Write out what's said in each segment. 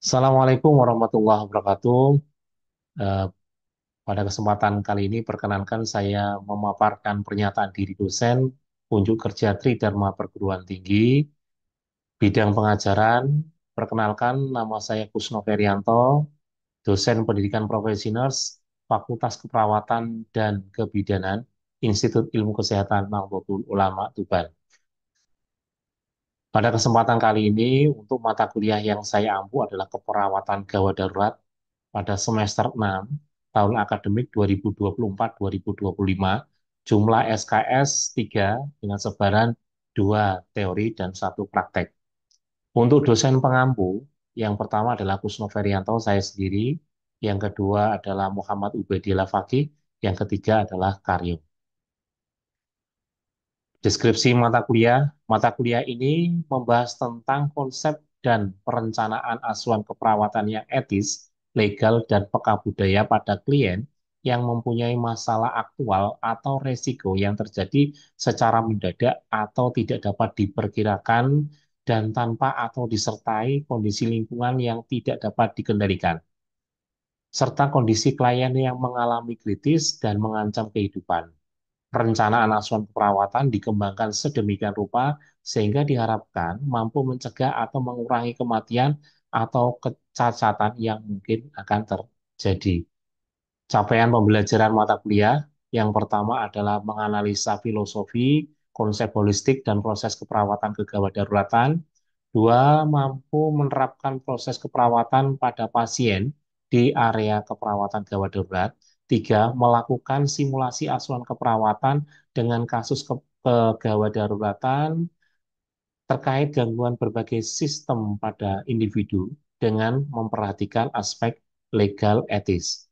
Assalamualaikum warahmatullahi wabarakatuh. Eh, Pada kesempatan kali ini, perkenankan saya memaparkan pernyataan diri dosen unjuk kerja Tridharma Perguruan Tinggi, bidang pengajaran. Perkenalkan, nama saya Kusno Ferianto, dosen pendidikan profesional, Fakultas Keperawatan dan Kebidanan, Institut Ilmu Kesehatan Nahdlatul Ulama Tuban. Pada kesempatan kali ini, untuk mata kuliah yang saya ampu adalah keperawatan gawat darurat pada semester 6 tahun akademik 2024-2025, jumlah SKS 3 dengan sebaran 2 teori dan 1 praktek. Untuk dosen pengampu, yang pertama adalah Kusno Ferianto, saya sendiri, yang kedua adalah Muhammad Ubedillah Fakih, yang ketiga adalah Karyo. Deskripsi mata kuliah ini membahas tentang konsep dan perencanaan asuhan keperawatan yang etis, legal, dan peka budaya pada klien yang mempunyai masalah aktual atau resiko yang terjadi secara mendadak atau tidak dapat diperkirakan dan tanpa atau disertai kondisi lingkungan yang tidak dapat dikendalikan, serta kondisi klien yang mengalami kritis dan mengancam kehidupan. Perencanaan asuhan keperawatan dikembangkan sedemikian rupa sehingga diharapkan mampu mencegah atau mengurangi kematian atau kecacatan yang mungkin akan terjadi. Capaian pembelajaran mata kuliah yang pertama adalah menganalisa filosofi, konsep holistik, dan proses keperawatan kegawat daruratan. Dua, mampu menerapkan proses keperawatan pada pasien di area keperawatan gawat darurat. Tiga, melakukan simulasi asuhan keperawatan dengan kasus kegawat daruratan terkait gangguan berbagai sistem pada individu dengan memperhatikan aspek legal etis.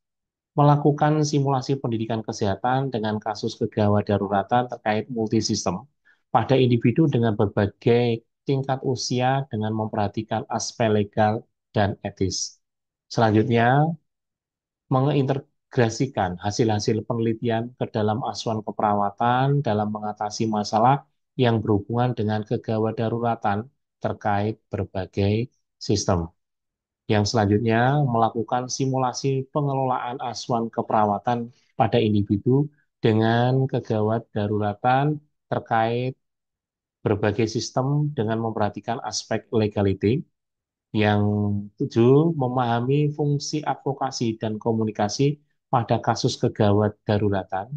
Melakukan simulasi pendidikan kesehatan dengan kasus kegawat daruratan terkait multisistem pada individu dengan berbagai tingkat usia dengan memperhatikan aspek legal dan etis. Selanjutnya, mengintegrasikan hasil-hasil penelitian ke dalam asuhan keperawatan dalam mengatasi masalah yang berhubungan dengan kegawat daruratan terkait berbagai sistem. Yang selanjutnya, melakukan simulasi pengelolaan asuhan keperawatan pada individu dengan kegawat daruratan terkait berbagai sistem dengan memperhatikan aspek legality. Yang tujuh, memahami fungsi advokasi dan komunikasi pada kasus kegawat daruratan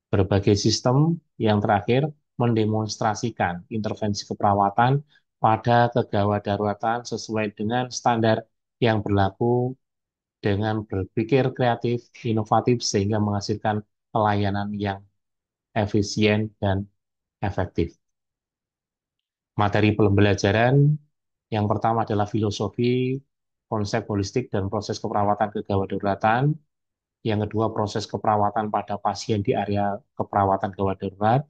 berbagai sistem. Yang terakhir, mendemonstrasikan intervensi keperawatan pada kegawat daruratan sesuai dengan standar yang berlaku dengan berpikir kreatif, inovatif, sehingga menghasilkan pelayanan yang efisien dan efektif. Materi pembelajaran yang pertama adalah filosofi, konsep holistik, dan proses keperawatan kegawat daruratan. Yang kedua, proses keperawatan pada pasien di area keperawatan gawat darurat.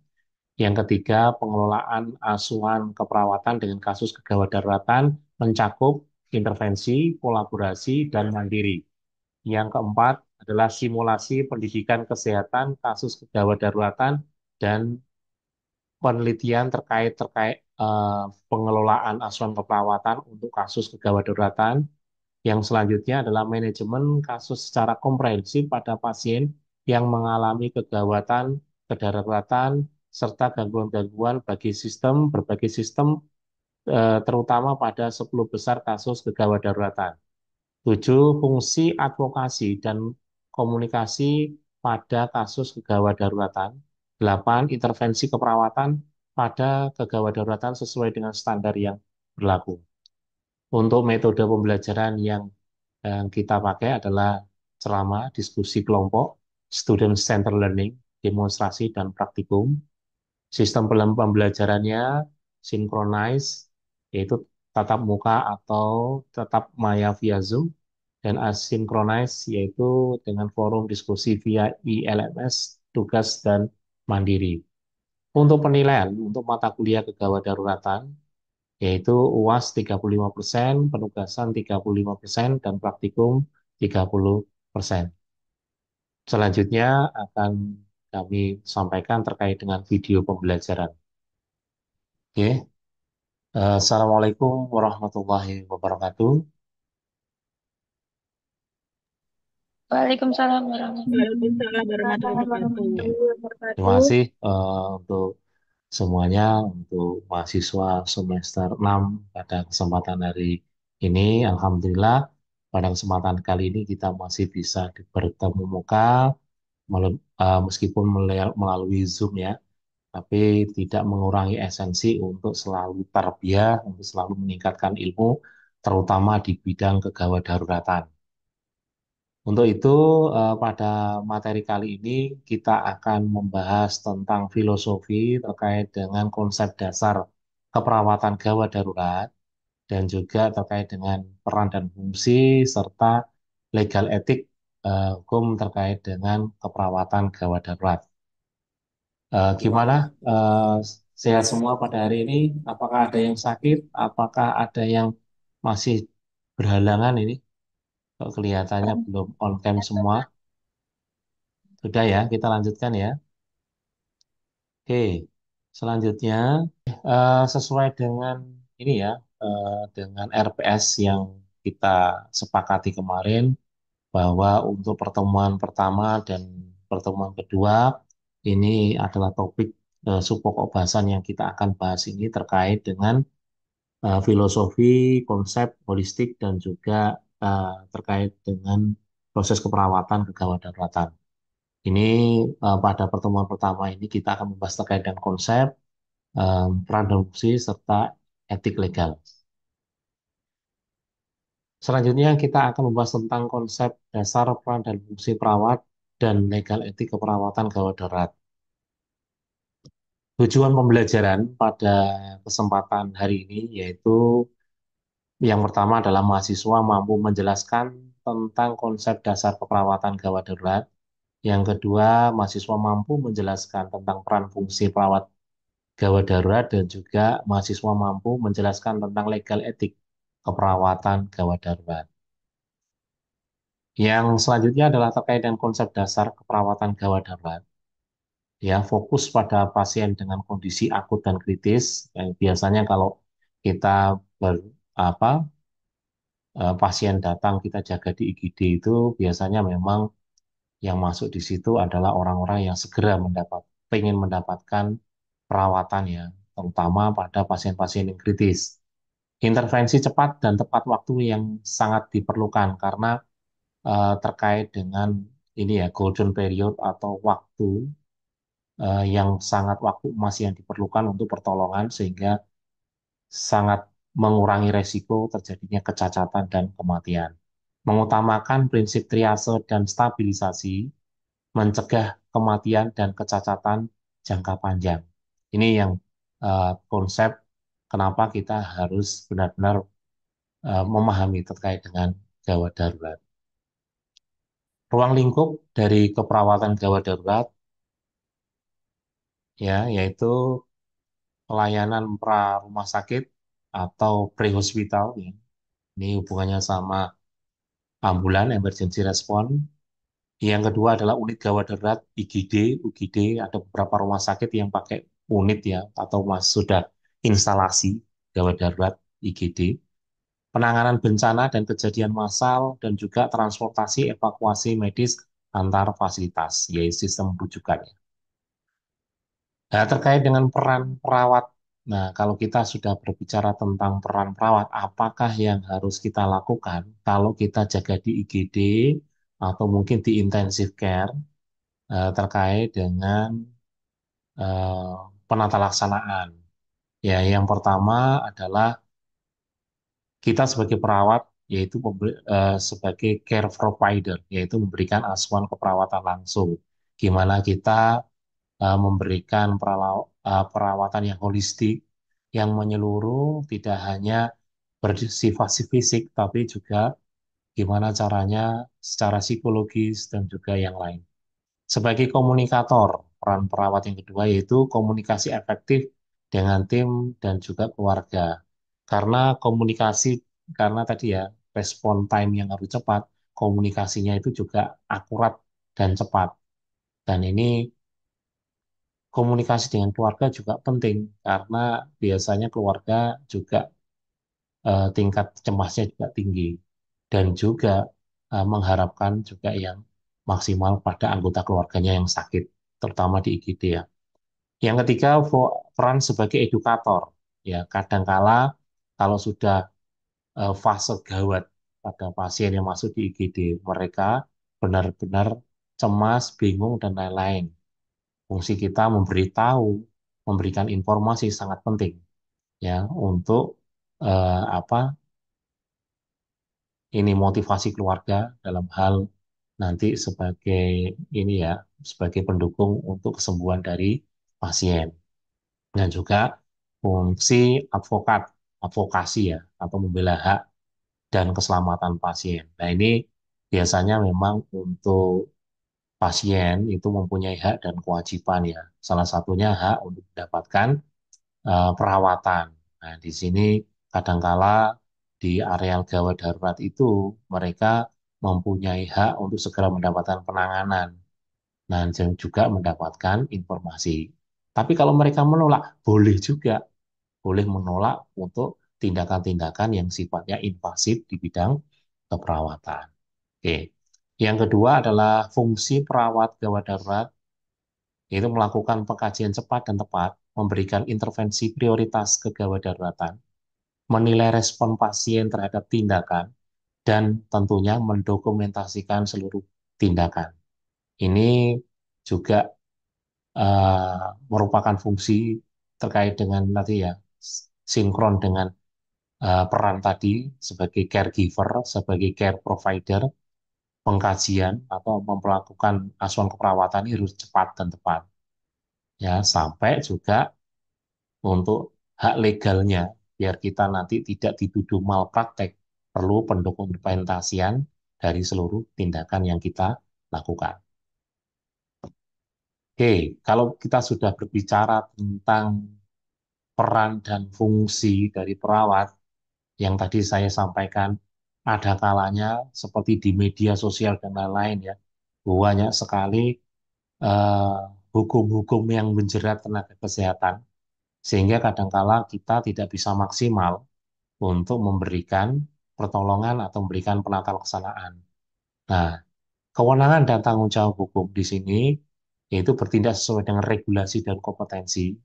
Yang ketiga, pengelolaan asuhan keperawatan dengan kasus kegawat daruratan mencakup intervensi, kolaborasi, dan mandiri. Yang keempat adalah simulasi pendidikan kesehatan kasus kegawat daruratan dan penelitian terkait terkait pengelolaan asuhan keperawatan untuk kasus kegawat daruratan. Yang selanjutnya adalah manajemen kasus secara komprehensif pada pasien yang mengalami kegawatan, kedaruratan, serta gangguan-gangguan berbagai sistem, terutama pada 10 besar kasus kegawat daruratan. 7. Fungsi advokasi dan komunikasi pada kasus kegawat daruratan. 8. Intervensi keperawatan pada kegawat daruratan sesuai dengan standar yang berlaku. Untuk metode pembelajaran yang kita pakai adalah ceramah, diskusi kelompok, student center learning, demonstrasi, dan praktikum. Sistem pembelajarannya sinkronis, yaitu tatap muka atau tatap maya via Zoom, dan asinkronis, yaitu dengan forum diskusi via ILMS, tugas, dan mandiri. Untuk penilaian, untuk mata kuliah kegawat daruratan, yaitu UAS 35%, penugasan 35%, dan praktikum 30%. Selanjutnya akan kami sampaikan terkait dengan video pembelajaran. Oke. Assalamualaikum warahmatullahi wabarakatuh. Waalaikumsalam Waalaikumsalam warahmatullahi Oke. wabarakatuh. Terima warahmatullahi kasih untuk semuanya, untuk mahasiswa semester 6 pada kesempatan hari ini. Alhamdulillah, pada kesempatan kali ini kita masih bisa bertemu muka, meskipun melalui Zoom ya, tapi tidak mengurangi esensi untuk selalu tarbiyah, untuk selalu meningkatkan ilmu, terutama di bidang kegawat daruratan. Untuk itu, pada materi kali ini kita akan membahas tentang filosofi terkait dengan konsep dasar keperawatan gawat darurat dan juga terkait dengan peran dan fungsi serta legal etik hukum terkait dengan keperawatan gawat darurat. Gimana? eh, Sehat semua pada hari ini? Apakah ada yang sakit? Apakah ada yang masih berhalangan ini? Kok kelihatannya belum on cam semua. Sudah ya, kita lanjutkan ya. Oke, selanjutnya sesuai dengan ini ya, dengan RPS yang kita sepakati kemarin bahwa untuk pertemuan pertama dan pertemuan kedua ini adalah topik subpokok bahasan yang kita akan bahas ini terkait dengan filosofi, konsep holistik dan juga terkait dengan proses keperawatan kegawat daruratan. Ini pada pertemuan pertama ini kita akan membahas terkait dengan konsep, peran dan fungsi, serta etik legal. Selanjutnya kita akan membahas tentang konsep dasar peran dan fungsi perawat dan legal etik keperawatan gawat darurat. Tujuan pembelajaran pada kesempatan hari ini yaitu yang pertama adalah mahasiswa mampu menjelaskan tentang konsep dasar keperawatan gawat darurat. Yang kedua, mahasiswa mampu menjelaskan tentang peran fungsi perawat gawat darurat dan juga mahasiswa mampu menjelaskan tentang legal etik keperawatan gawat darurat. Yang selanjutnya adalah terkait dengan konsep dasar keperawatan gawat darurat. Ya, fokus pada pasien dengan kondisi akut dan kritis. Biasanya kalau kita ber, apa pasien datang kita jaga di IGD itu biasanya memang yang masuk di situ adalah orang-orang yang segera pengen mendapatkan perawatan ya, terutama pada pasien-pasien yang kritis. Intervensi cepat dan tepat waktu yang sangat diperlukan karena terkait dengan ini ya golden period atau waktu yang sangat waktu emas yang diperlukan untuk pertolongan sehingga sangat mengurangi resiko terjadinya kecacatan dan kematian. Mengutamakan prinsip triase dan stabilisasi, mencegah kematian dan kecacatan jangka panjang. Ini yang konsep kenapa kita harus benar-benar memahami terkait dengan gawat darurat. Ruang lingkup dari keperawatan gawat darurat ya yaitu pelayanan pra rumah sakit atau pre-hospital ya. Ini hubungannya sama ambulan emergency response. Yang kedua adalah unit gawat darurat IGD, UGD, ada beberapa rumah sakit yang pakai unit ya atau sudah instalasi gawat darurat IGD. Penanganan bencana dan kejadian massal dan juga transportasi evakuasi medis antar fasilitas, yaitu sistem rujukan. Nah, terkait dengan peran perawat. Nah, kalau kita sudah berbicara tentang peran perawat, apakah yang harus kita lakukan kalau kita jaga di IGD atau mungkin di intensive care terkait dengan eh, penata laksanaan. Ya, yang pertama adalah kita sebagai perawat yaitu sebagai care provider, yaitu memberikan asuhan keperawatan langsung. Gimana kita memberikan perawatan yang holistik, yang menyeluruh, tidak hanya bersifat fisik, tapi juga gimana caranya secara psikologis dan juga yang lain. Sebagai komunikator, peran perawat yang kedua yaitu komunikasi efektif dengan tim dan juga keluarga. Karena komunikasi, karena tadi ya, respon time yang harus cepat, komunikasinya itu juga akurat dan cepat. Dan ini komunikasi dengan keluarga juga penting karena biasanya keluarga juga tingkat cemasnya juga tinggi dan juga mengharapkan juga yang maksimal pada anggota keluarganya yang sakit, terutama di IGD ya. Yang ketiga, peran sebagai edukator. Ya, kadangkala kalau sudah fase gawat pada pasien yang masuk di IGD, mereka benar-benar cemas, bingung, dan lain-lain. Fungsi kita memberitahu, memberikan informasi sangat penting ya untuk apa ini motivasi keluarga dalam hal nanti sebagai ini ya sebagai pendukung untuk kesembuhan dari pasien dan juga fungsi advokat advokasi ya atau membela hak dan keselamatan pasien. Nah, ini biasanya memang untuk pasien itu mempunyai hak dan kewajiban ya. Salah satunya hak untuk mendapatkan perawatan. Nah, di sini kadangkala di areal gawat darurat itu mereka mempunyai hak untuk segera mendapatkan penanganan dan juga mendapatkan informasi. Tapi kalau mereka menolak, boleh juga, boleh menolak untuk tindakan-tindakan yang sifatnya invasif di bidang keperawatan. Oke. Yang kedua adalah fungsi perawat gawat darurat, yaitu melakukan pengkajian cepat dan tepat, memberikan intervensi prioritas kegawat daruratan, menilai respon pasien terhadap tindakan, dan tentunya mendokumentasikan seluruh tindakan. Ini juga merupakan fungsi terkait dengan nanti ya, sinkron dengan peran tadi sebagai caregiver, sebagai care provider, pengkajian atau melakukan asuhan keperawatan ini harus cepat dan tepat. Ya, sampai juga untuk hak legalnya, biar kita nanti tidak dituduh malpraktek, perlu pendokumentasian dari seluruh tindakan yang kita lakukan. Oke, kalau kita sudah berbicara tentang peran dan fungsi dari perawat, yang tadi saya sampaikan, ada kalanya seperti di media sosial dan lain-lain ya, banyak sekali eh, hukum-hukum yang menjerat tenaga kesehatan, sehingga kadangkala kita tidak bisa maksimal untuk memberikan pertolongan atau memberikan penata laksanaan. Nah, kewenangan dan tanggung jawab hukum di sini yaitu bertindak sesuai dengan regulasi dan kompetensi,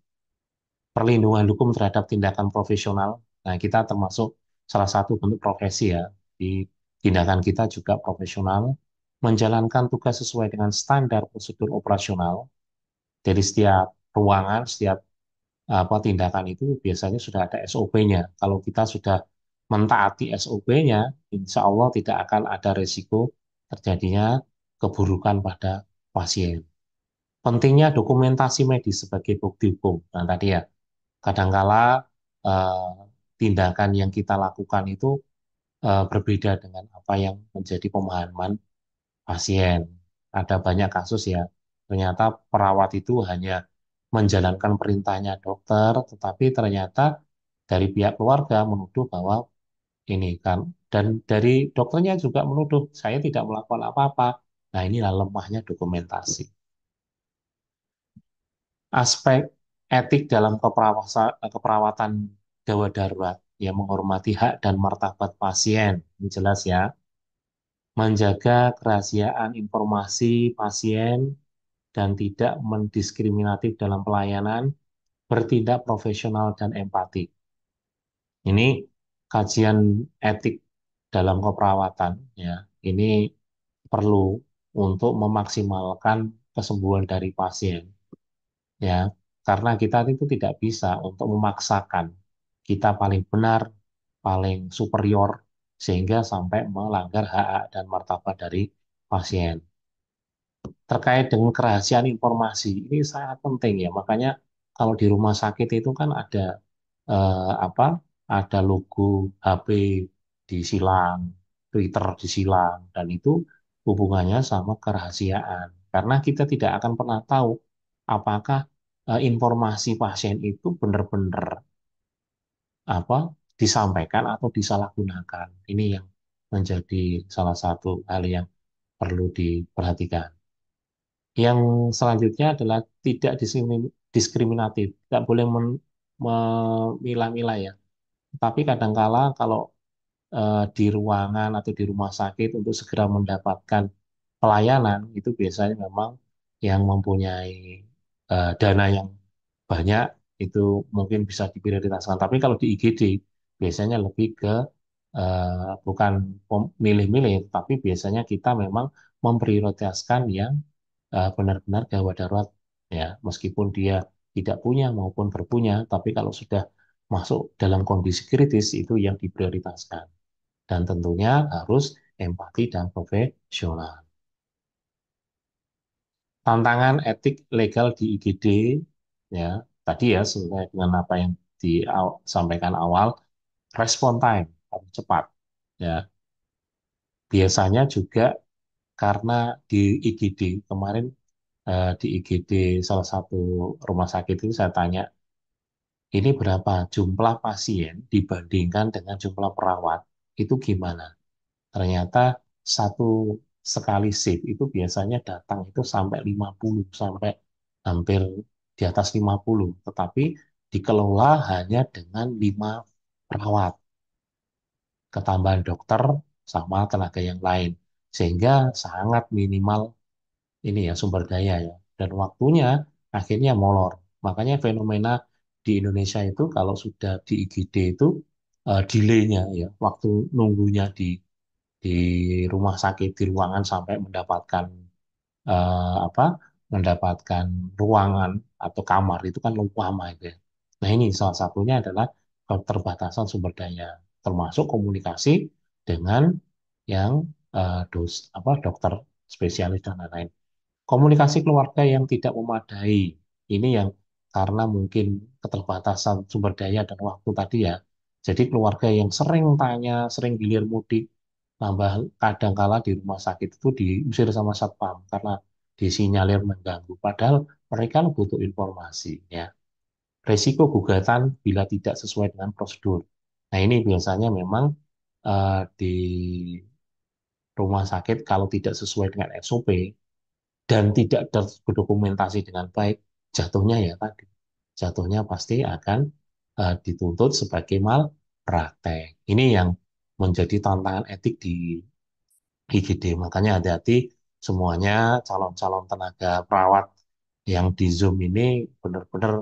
perlindungan hukum terhadap tindakan profesional. Nah, kita termasuk salah satu bentuk profesi ya. Di tindakan kita juga profesional, menjalankan tugas sesuai dengan standar prosedur operasional dari setiap ruangan, setiap apa tindakan itu biasanya sudah ada SOP-nya. Kalau kita sudah mentaati SOP-nya, insya Allah tidak akan ada resiko terjadinya keburukan pada pasien. Pentingnya dokumentasi medis sebagai bukti hukum. Nah, tadi ya, kadangkala eh, tindakan yang kita lakukan itu berbeda dengan apa yang menjadi pemahaman pasien. Ada banyak kasus ya, ternyata perawat itu hanya menjalankan perintahnya dokter, tetapi ternyata dari pihak keluarga menuduh bahwa ini kan, dan dari dokternya juga menuduh saya tidak melakukan apa-apa. Nah, inilah lemahnya dokumentasi. Aspek etik dalam keperawatan gawat darurat, ya menghormati hak dan martabat pasien, ini jelas ya, menjaga kerahasiaan informasi pasien dan tidak mendiskriminatif dalam pelayanan, bertindak profesional dan empati. Ini kajian etik dalam keperawatan ya. Ini perlu untuk memaksimalkan kesembuhan dari pasien ya. Karena kita itu tidak bisa untuk memaksakan kita paling benar, paling superior sehingga sampai melanggar hak dan martabat dari pasien. Terkait dengan kerahasiaan informasi ini sangat penting ya. Makanya kalau di rumah sakit itu kan ada apa? Ada logo HP disilang, Twitter disilang, dan itu hubungannya sama kerahasiaan. Karena kita tidak akan pernah tahu apakah informasi pasien itu benar-benar apa disampaikan atau disalahgunakan. Ini yang menjadi salah satu hal yang perlu diperhatikan. Yang selanjutnya adalah tidak diskriminatif, tidak boleh memilah-milah ya. Tapi kadangkala kalau di ruangan atau di rumah sakit untuk segera mendapatkan pelayanan, itu biasanya memang yang mempunyai dana yang banyak itu mungkin bisa diprioritaskan. Tapi kalau di IGD biasanya lebih ke bukan milih-milih, tapi biasanya kita memang memprioritaskan yang benar-benar gawat darurat, ya, meskipun dia tidak punya maupun berpunya, tapi kalau sudah masuk dalam kondisi kritis itu yang diprioritaskan, dan tentunya harus empati dan profesional. Tantangan etik legal di IGD, ya, tadi ya sesuai dengan apa yang disampaikan awal, respon time harus cepat, ya. Biasanya juga karena di IGD kemarin, di IGD salah satu rumah sakit itu saya tanya, ini berapa jumlah pasien dibandingkan dengan jumlah perawat, itu gimana? Ternyata satu sekali shift itu biasanya datang itu sampai 50, sampai hampir di atas 50, tetapi dikelola hanya dengan 5 perawat, ketambahan dokter sama tenaga yang lain. Sehingga sangat minimal ini ya sumber daya ya. Dan waktunya akhirnya molor. Makanya fenomena di Indonesia itu kalau sudah di IGD itu delay-nya ya, waktu nunggunya di rumah sakit di ruangan sampai mendapatkan apa, mendapatkan ruangan atau kamar itu kan lama itu ya. Nah ini salah satunya adalah keterbatasan sumber daya, termasuk komunikasi dengan yang dokter spesialis dan lain-lain. Komunikasi keluarga yang tidak memadai, ini yang karena mungkin keterbatasan sumber daya dan waktu tadi ya. Jadi keluarga yang sering tanya, sering gilir mudik, tambah kadangkala di rumah sakit itu diusir sama satpam karena disinyalir mengganggu. Padahal mereka butuh informasi ya. Resiko gugatan bila tidak sesuai dengan prosedur. Nah ini biasanya memang di rumah sakit kalau tidak sesuai dengan SOP dan tidak berdokumentasi dengan baik, jatuhnya ya tadi, jatuhnya pasti akan dituntut sebagai malpraktek. Ini yang menjadi tantangan etik di IGD. Makanya hati-hati semuanya, calon-calon tenaga perawat yang di Zoom ini benar-benar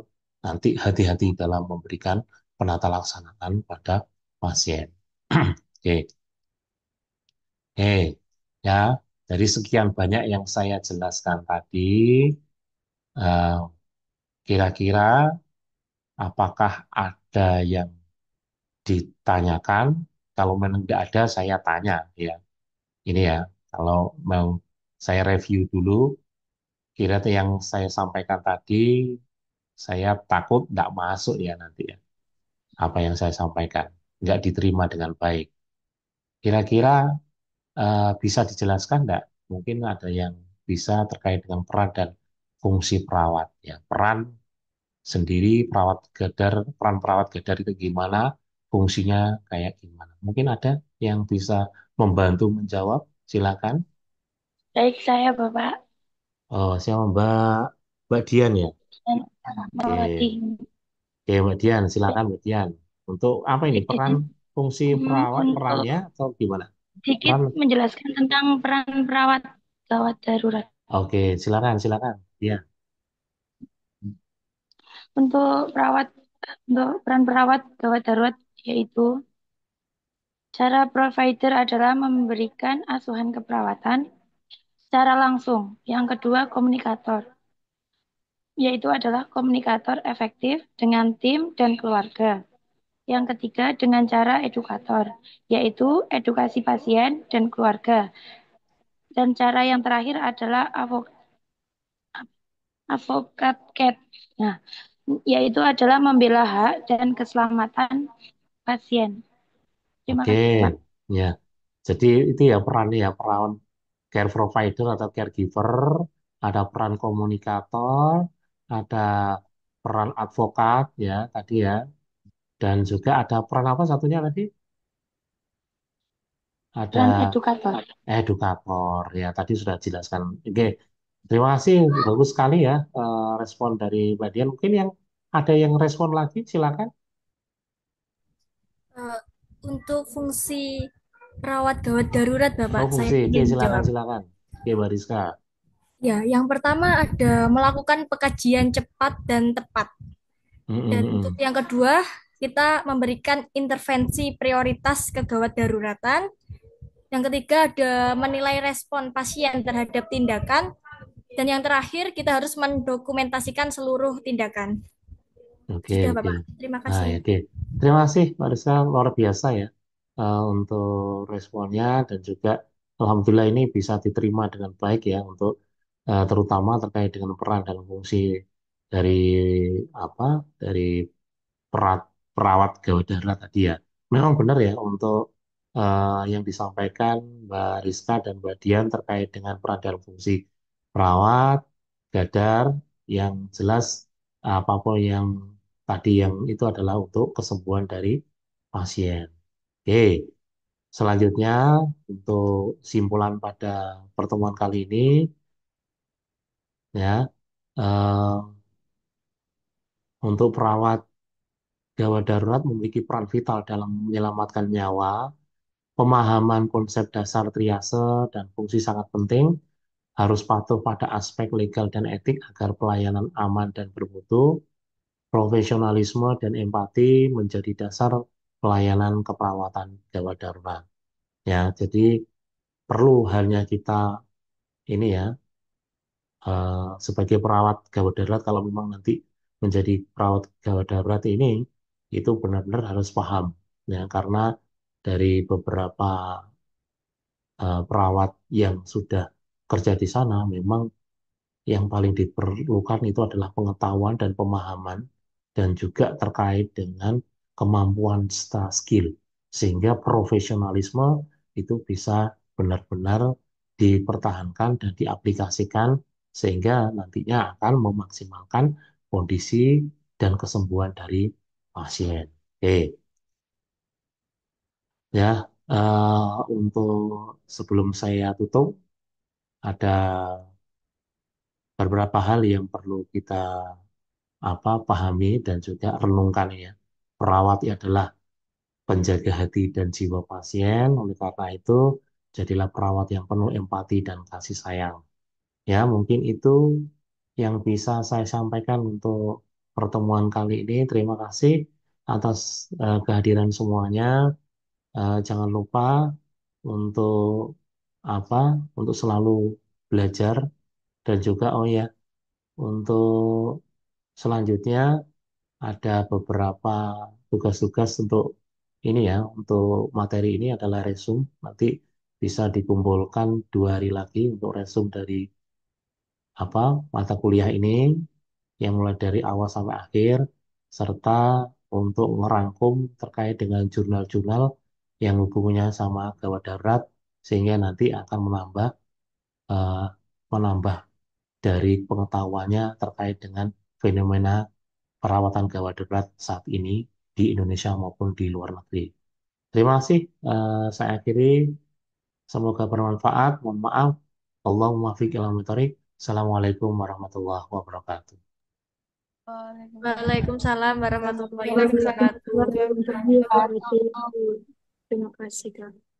nanti hati-hati dalam memberikan penata laksanaan pada pasien. Oke, ya. Dari sekian banyak yang saya jelaskan tadi, eh, kira-kira apakah ada yang ditanyakan? Kalau memang tidak ada, saya tanya ya. Ini ya, kalau mau saya review dulu, kira yang saya sampaikan tadi, saya takut tidak masuk ya nanti ya. Apa yang saya sampaikan nggak diterima dengan baik. Kira-kira bisa dijelaskan enggak? Mungkin ada yang bisa terkait dengan peran dan fungsi perawat ya. Peran sendiri perawat Gadar, peran perawat Gadar itu gimana, fungsinya kayak gimana. Mungkin ada yang bisa membantu menjawab, silakan. Baik saya Bapak Oh, siapa Mbak Dian ya? dan Oke, Mawati. oke Mbak Dian, silakan Mbak Dian. Untuk apa ini peran Izin fungsi perawat untuk perannya atau gimana? sedikit Peran. menjelaskan tentang peran perawat gawat darurat. Oke, silakan silakan. Ya. Untuk perawat untuk peran perawat gawat darurat yaitu cara provider adalah memberikan asuhan keperawatan secara langsung. Yang kedua, komunikator, yaitu adalah komunikator efektif dengan tim dan keluarga. Yang ketiga, dengan cara edukator, yaitu edukasi pasien dan keluarga. Dan cara yang terakhir adalah advokat cat. Nah, yaitu adalah membela hak dan keselamatan pasien. Terima Oke, kasih, Pak. ya. Jadi itu ya perannya ya, peran care provider atau caregiver, ada peran komunikator, ada peran advokat ya tadi ya, dan juga ada peran apa satunya tadi? Ada Peran edukator. edukator ya tadi sudah jelaskan. Oke, terima kasih, bagus sekali ya respon dari Mbak Dian. Mungkin yang ada yang respon lagi, silakan. Untuk fungsi perawat gawat darurat, Oh, Bapak, saya fungsi. Oke, ingin silakan, menjawab. silakan. Oke, Bariska. Ya, yang pertama ada melakukan pekajian cepat dan tepat. Mm, Dan mm, untuk mm. yang kedua, kita memberikan intervensi prioritas kegawat daruratan. Yang ketiga ada menilai respon pasien terhadap tindakan. Dan yang terakhir, kita harus mendokumentasikan seluruh tindakan. Oke, Sudah, oke. Bapak. Terima Nah, kasih. ya, oke. Terima kasih, Mbak Rizka. Luar biasa ya untuk responnya dan juga Alhamdulillah ini bisa diterima dengan baik ya untuk terutama terkait dengan peran dan fungsi dari apa dari perat- perawat gawat darurat tadi ya. Memang benar ya untuk yang disampaikan Mbak Rizka dan Mbak Dian terkait dengan peran dan fungsi perawat, gadar, yang jelas apapun yang tadi yang itu adalah untuk kesembuhan dari pasien. Oke, selanjutnya untuk simpulan pada pertemuan kali ini ya untuk perawat gawat darurat memiliki peran vital dalam menyelamatkan nyawa. Pemahaman konsep dasar triase dan fungsi sangat penting, harus patuh pada aspek legal dan etik agar pelayanan aman dan bermutu. Profesionalisme dan empati menjadi dasar pelayanan keperawatan gawat darurat. Ya, jadi perlu halnya kita ini ya, sebagai perawat gawat darurat kalau memang nanti menjadi perawat gawat darurat ini, itu benar-benar harus paham. Ya, karena dari beberapa perawat yang sudah kerja di sana, memang yang paling diperlukan itu adalah pengetahuan dan pemahaman, dan juga terkait dengan kemampuan serta skill, sehingga profesionalisme itu bisa benar-benar dipertahankan dan diaplikasikan, sehingga nantinya akan memaksimalkan kondisi dan kesembuhan dari pasien. Oke, ya, untuk sebelum saya tutup, ada beberapa hal yang perlu kita pahami dan juga renungkan ya. Perawat adalah penjaga hati dan jiwa pasien. Oleh karena itu, jadilah perawat yang penuh empati dan kasih sayang. Ya, mungkin itu yang bisa saya sampaikan untuk pertemuan kali ini. Terima kasih atas kehadiran semuanya. Jangan lupa untuk apa? Untuk selalu belajar dan juga oh ya, untuk selanjutnya ada beberapa tugas-tugas untuk ini ya, untuk materi ini adalah resume. Nanti bisa dikumpulkan 2 hari lagi untuk resume dari apa mata kuliah ini, yang mulai dari awal sampai akhir, serta untuk merangkum terkait dengan jurnal-jurnal yang hubungannya sama gawat darurat, sehingga nanti akan eh, menambah dari pengetahuannya terkait dengan fenomena perawatan gawat darurat saat ini di Indonesia maupun di luar negeri. Terima kasih. Saya akhiri. Semoga bermanfaat. Mohon maaf. Allahumma fiq ila muthoriq. Assalamualaikum warahmatullahi wabarakatuh. Waalaikumsalam warahmatullahi Waalaikumsalam wabarakatuh. warahmatullahi wabarakatuh. Terima kasih, Kak.